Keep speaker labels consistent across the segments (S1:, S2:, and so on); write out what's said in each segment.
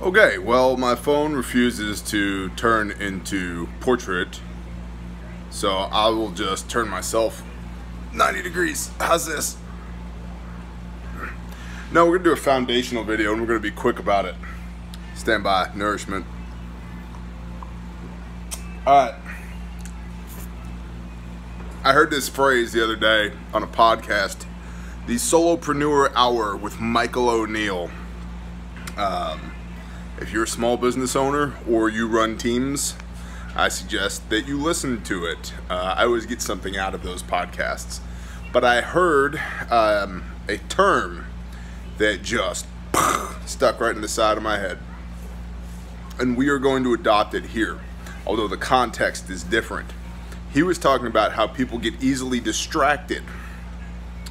S1: Okay, well, my phone refuses to turn into portrait, so I will just turn myself 90 degrees. How's this? No, we're going to do a foundational video, and we're going to be quick about it. Stand by. Nourishment. Alright. I heard this phrase the other day on a podcast, the Solopreneur Hour with Michael O'Neill. If you're a small business owner or you run teams, I suggest that you listen to it. I always get something out of those podcasts. But I heard a term that just stuck right in the side of my head. And we are going to adopt it here, although the context is different. He was talking about how people get easily distracted,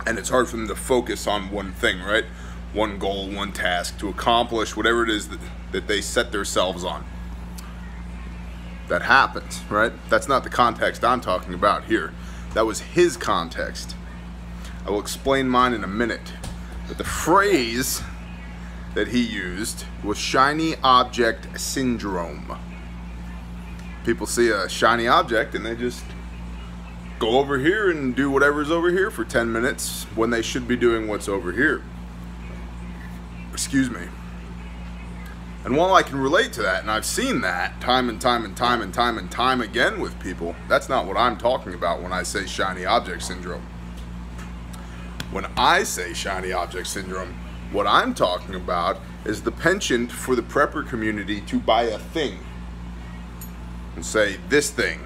S1: and it's hard for them to focus on one thing, right? One goal, one task, to accomplish whatever it is that they set themselves on. That happens, right? That's not the context I'm talking about here. That was his context. I will explain mine in a minute. But the phrase that he used was shiny object syndrome. People see a shiny object and they just go over here and do whatever's over here for 10 minutes when they should be doing what's over here. Excuse me. And while I can relate to that, and I've seen that time and time again with people, that's not what I'm talking about when I say shiny object syndrome. When I say shiny object syndrome, what I'm talking about is the penchant for the prepper community to buy a thing and say, this thing,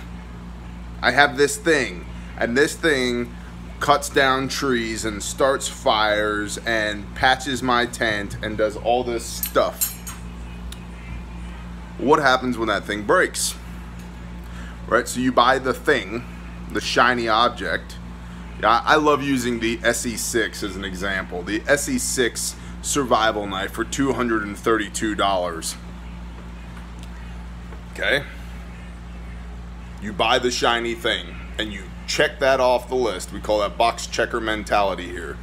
S1: I have this thing, and this thing cuts down trees and starts fires and patches my tent and does all this stuff. What happens when that thing breaks? Right, so you buy the thing, the shiny object. I love using the SE6 as an example. The SE6 survival knife for $232. Okay? You buy the shiny thing and you check that off the list. We call that box checker mentality here.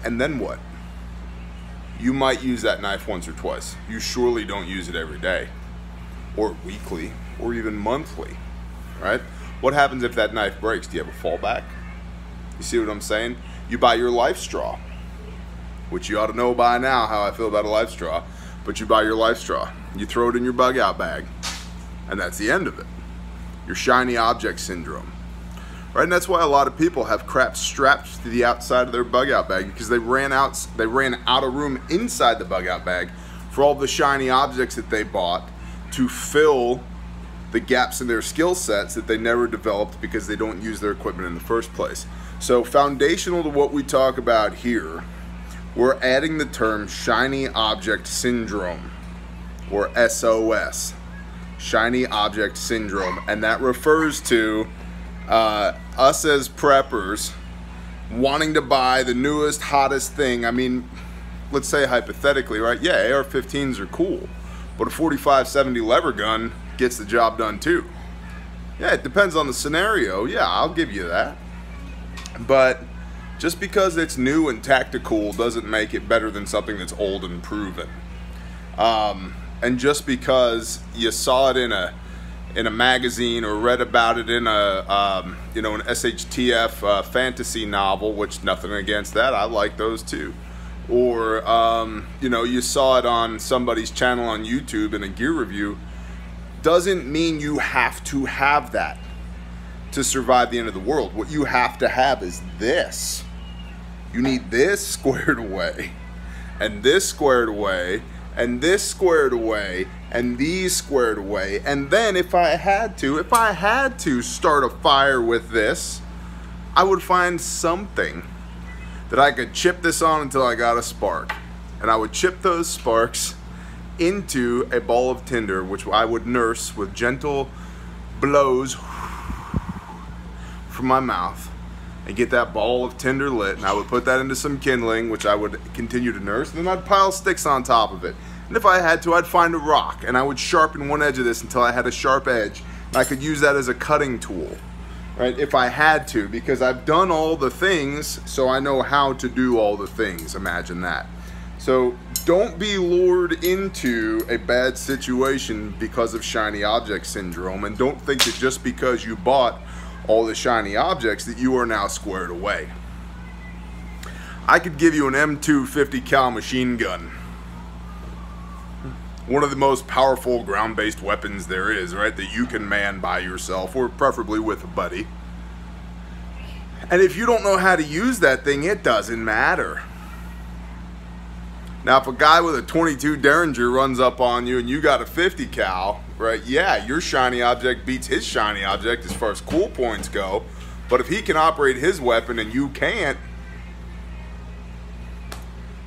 S1: And then what? You might use that knife once or twice. You surely don't use it every day, or weekly, or even monthly, right? What happens if that knife breaks? Do you have a fallback? You see what I'm saying? You buy your life straw, which you ought to know by now how I feel about a life straw, but you buy your life straw. You throw it in your bug out bag, and that's the end of it. Your shiny object syndrome. Right, and that's why a lot of people have crap strapped to the outside of their bug out bag, because they ran out of room inside the bug out bag for all the shiny objects that they bought to fill the gaps in their skill sets that they never developed because they don't use their equipment in the first place. So foundational to what we talk about here, we're adding the term shiny object syndrome, or SOS, shiny object syndrome, and that refers to us as preppers wanting to buy the newest, hottest thing. I mean, let's say hypothetically, right? Yeah, AR-15s are cool, but a 45-70 lever gun gets the job done too. Yeah, it depends on the scenario. Yeah, I'll give you that. But just because it's new and tactical doesn't make it better than something that's old and proven. And just because you saw it in a magazine or read about it in an SHTF fantasy novel, which nothing against that, I like those too, or you saw it on somebody's channel on YouTube in a gear review, doesn't mean you have to have that to survive the end of the world. What you have to have is this. You need this squared away, and this squared away, and this squared away, and these squared away. And then if I had to start a fire with this, I would find something that I could chip this on until I got a spark. And I would chip those sparks into a ball of tinder, which I would nurse with gentle blows from my mouth and get that ball of tinder lit. And I would put that into some kindling, which I would continue to nurse, and then I'd pile sticks on top of it. And if I had to, I'd find a rock and I would sharpen one edge of this until I had a sharp edge, and I could use that as a cutting tool, right? If I had to, because I've done all the things, so I know how to do all the things. Imagine that. So don't be lured into a bad situation because of shiny object syndrome, and don't think that just because you bought all the shiny objects that you are now squared away. I could give you an M250 cal machine gun, one of the most powerful ground-based weapons there is, right, that you can man by yourself or preferably with a buddy. And if you don't know how to use that thing, it doesn't matter. Now, if a guy with a 22 Derringer runs up on you and you got a 50 cal, right, yeah, your shiny object beats his shiny object as far as cool points go. But if he can operate his weapon and you can't,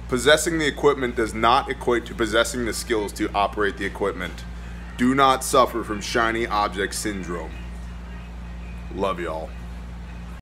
S1: possessing the equipment does not equate to possessing the skills to operate the equipment. Do not suffer from shiny object syndrome. Love y'all.